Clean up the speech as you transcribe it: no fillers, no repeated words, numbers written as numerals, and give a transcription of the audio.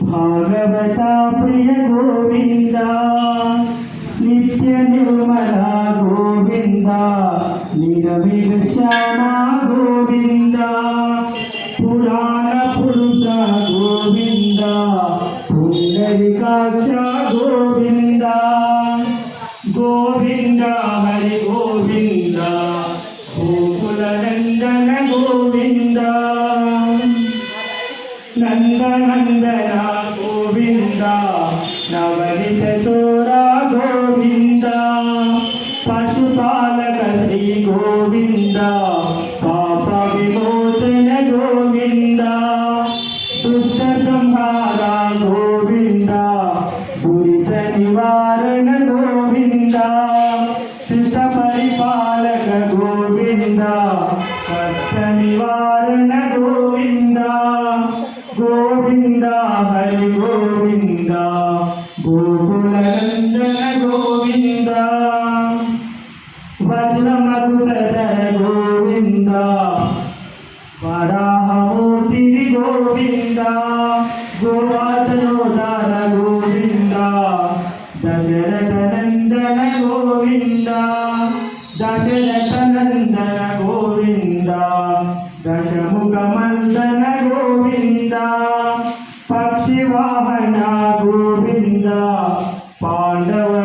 भागवता प्रिय गोविंद नित्य निर्मला गोविंद निरविल श्यामा गोविंद पुराण पुरुष गोविंद पुंडरीकाक्ष गोविंद गोविंद हरि गोविंद गोकुल नंदन गोविंद नंदनंदन गोविंद नवनीत चोरा गोविंद पशुपालक श्री गोविंद पाप विमोचन गोविंद दुष्ट संहार गोविंद दुरित निवारण गोविंद शिष्ट परिपालक गोविंद कष्ट निवारण गोविंद गोविंद हरि गोविंद गोकुल नंदन गोविंद वज्रमकुटधर गोविंद वराहमूर्ति गोविंद गोवर्धनोद्धार गोविंद दशरथ नंदन गोविंद दशरथ नंदन गोविंद दशमुखमर्दन गोविंद पक्षिवाहन गोविंद पांडव